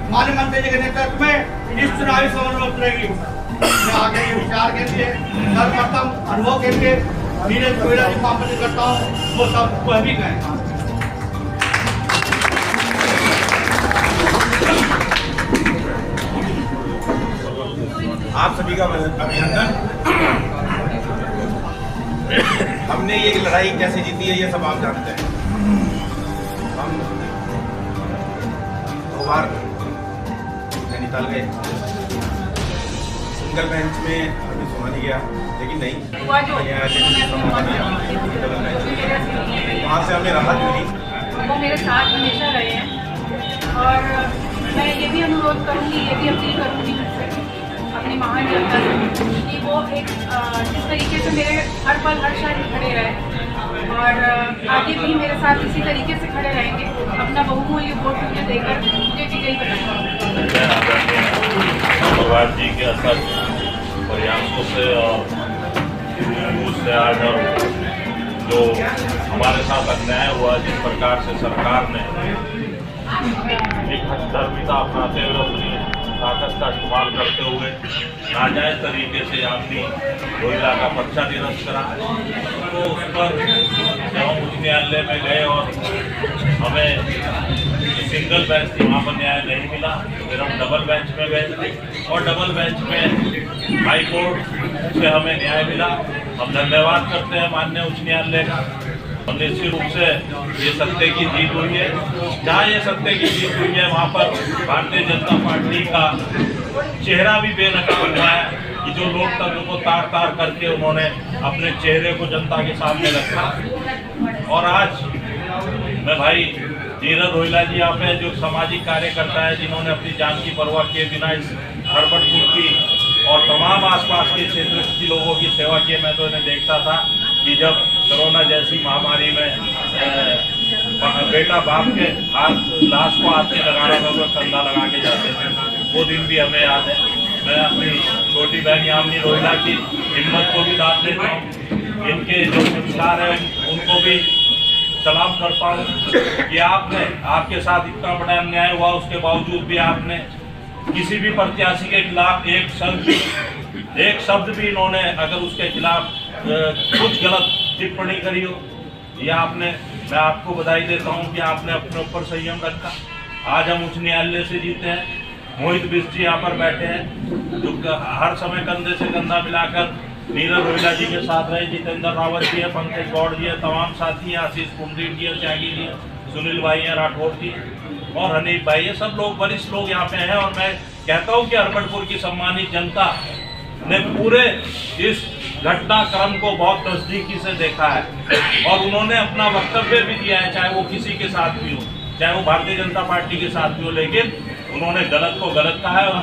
माननीय मंत्री जी के नेतृत्व में इस चुनावी समर में उतरेगी। मैं आगे ये विचार के लिए सर्वप्रथम अनुभव के लिए नीरज रोहिला जी को आमंत्रित करता हूँ, वो सब वह भी गए। आप सभी का अभिनंदन। हमने ये लड़ाई कैसे जीती है ये सब आप जानते हैं। हम 2 बार नैनीताल गए, सिंगल बेंच में हमें सुना नहीं गया, लेकिन नहीं वहाँ से हमें राहत मिली। वो मेरे साथ हमेशा रहे हैं और मैं ये भी अनुरोध करूँगी, ये भी अपील करूँगी अपनी महान जनता से कि वो एक जिस तरीके से मेरे हर पल हर क्षण खड़े रहे और आगे भी मेरे साथ इसी तरीके से खड़े रहेंगे। अपना बहुमूल्य वोट मुझे देकर मुझे विजयी बनाएंगे। भगवान जी के असर प्रयासों से और उससे आज जो हमारे साथ अन्याय हुआ, जिस प्रकार से सरकार ने एक हठधर्मिता अपनाते हुए अपनी ताकत का इस्तेमाल करते हुए नाजायज तरीके से यामिनी रोहिला का पर्चा निरस्त करा, तो उस पर जब हम उच्च न्यायालय में गए और हमें सिंगल बेंच थी, वहाँ पर न्याय नहीं मिला, फिर हम डबल बेंच में गए और डबल बेंच में हाई कोर्ट से हमें न्याय मिला। हम धन्यवाद करते हैं माननीय उच्च न्यायालय का। निश्चित रूप से ये सत्य की जीत हुई है। जहाँ ये सत्य की जीत हुई है वहाँ पर भारतीय जनता पार्टी का चेहरा भी बेनकाब हुआ है कि जो लोकतंत्र को तार तार करके उन्होंने अपने चेहरे को जनता के सामने रखा। और आज मैं भाई नीरज रोहिला जी यहाँ पे जो सामाजिक कार्यकर्ता है, जिन्होंने अपनी जान की परवाह किए बिना इस हड़बड़पुर की और तमाम आसपास के क्षेत्र के लोगों की सेवा की। मैं तो इन्हें देखता था कि जब कोरोना जैसी महामारी में बेटा बाप के लाश को हाथ में लगाना था तो कंधा लगा के जाते थे, वो दिन भी हमें याद है। मैं अपनी छोटी बहन यामिनी रोहिला की हिम्मत को भी दाद देता हूँ, इनके जो संस्कार हैं उनको भी सलाम करता हूँ कि आपके साथ इतना बड़ा अन्याय हुआ, उसके बावजूद भी आपने किसी भी प्रत्याशी के खिलाफ एक शब्द भी इन्होंने अगर उसके खिलाफ कुछ गलत टिप्पणी करी हो, या मैं आपको बधाई देता हूं कि आपने अपने ऊपर संयम रखा। आज हम उच्च न्यायालय से जीते हैं। मोहित बिष्ट जी यहाँ पर बैठे हैं जो हर समय कंधे से कंधा मिलाकर नीरज रोहिला जी के साथ रहे। जितेंद्र रावत जी है, पंकज गौड़ जी है, तमाम साथी हैं, आशीष कुंडरी जी है, त्यागी जी है, सुनील भाई हैं, राठौर जी और हनीफ भाई, ये सब लोग वरिष्ठ लोग यहाँ पे हैं। और मैं कहता हूँ कि हड़बड़पुर की सम्मानित जनता ने पूरे इस घटनाक्रम को बहुत नजदीकी से देखा है और उन्होंने अपना वक्तव्य भी दिया है, चाहे वो किसी के साथ भी हो, चाहे वो भारतीय जनता पार्टी के साथ भी हो, लेकिन उन्होंने गलत को गलत कहा है और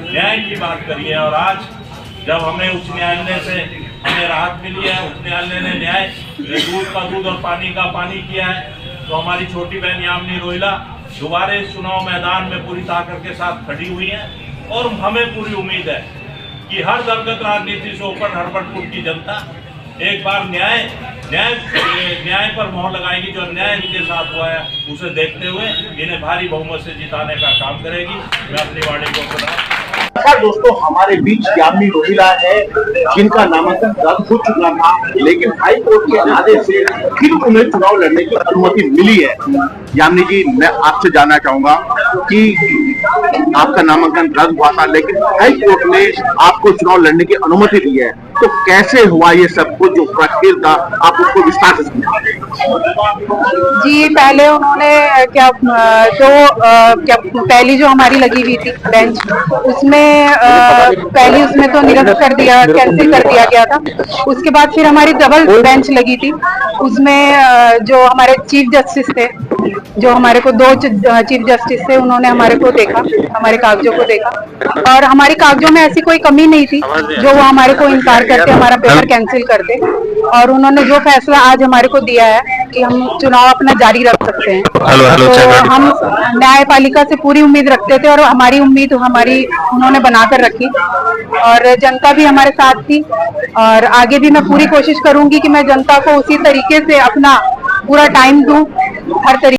न्याय की बात करी है। और आज जब हमें उच्च न्यायालय से हमें राहत मिली है, उच्च न्यायालय ने न्याय दूध का दूध और पानी का पानी किया है, तो हमारी छोटी बहन यामिनी रोहिला दोबारा इस चुनाव मैदान में पूरी ताकत के साथ खड़ी हुई है। और हमें पूरी उम्मीद है कि हर दलगत राजनीति से ऊपर हड़बड़पुर की जनता एक बार न्याय पर मोहर लगाएगी। जो अन्याय इनके साथ हुआ है उसे देखते हुए इन्हें भारी बहुमत से जिताने का काम करेगी। मैं अपनी वाणी को सुना। दोस्तों, हमारे बीच यामिनी रोहिला है जिनका नामांकन रद्द हो चुका था, लेकिन हाई कोर्ट के आदेश से फिर उन्हें चुनाव लड़ने की अनुमति मिली है। यामिनी जी, मैं आपसे जानना चाहूंगा कि आपका नामांकन रद्द हुआ था, लेकिन हाई कोर्ट ने आपको चुनाव लड़ने की अनुमति दी है, तो कैसे हुआ ये सब कुछ जो प्रक्रिया था, आप उसको विस्तार से समझाइए। जी, पहले उन्होंने पहली जो हमारी लगी हुई थी बेंच, उसमें पहले उसमें तो निरस्त कर दिया, कैंसिल कर दिया गया था। उसके बाद फिर हमारी डबल बेंच लगी थी, उसमें जो हमारे चीफ जस्टिस थे, जो हमारे को 2 चीफ जस्टिस थे, उन्होंने हमारे को देखा, हमारे कागजों को देखा और हमारी कागजों में ऐसी कोई कमी नहीं थी जो वो हमारे को इनकार करते, हमारा पेपर कैंसिल करते। और उन्होंने जो फैसला आज हमारे को दिया है कि हम चुनाव अपना जारी रख सकते हैं, तो हम न्यायपालिका से पूरी उम्मीद रखते थे और हमारी उम्मीद उन्होंने बनाकर रखी और जनता भी हमारे साथ थी। और आगे भी मैं पूरी कोशिश करूंगी कि मैं जनता को उसी तरीके से अपना पूरा टाइम दूं, हर तरीके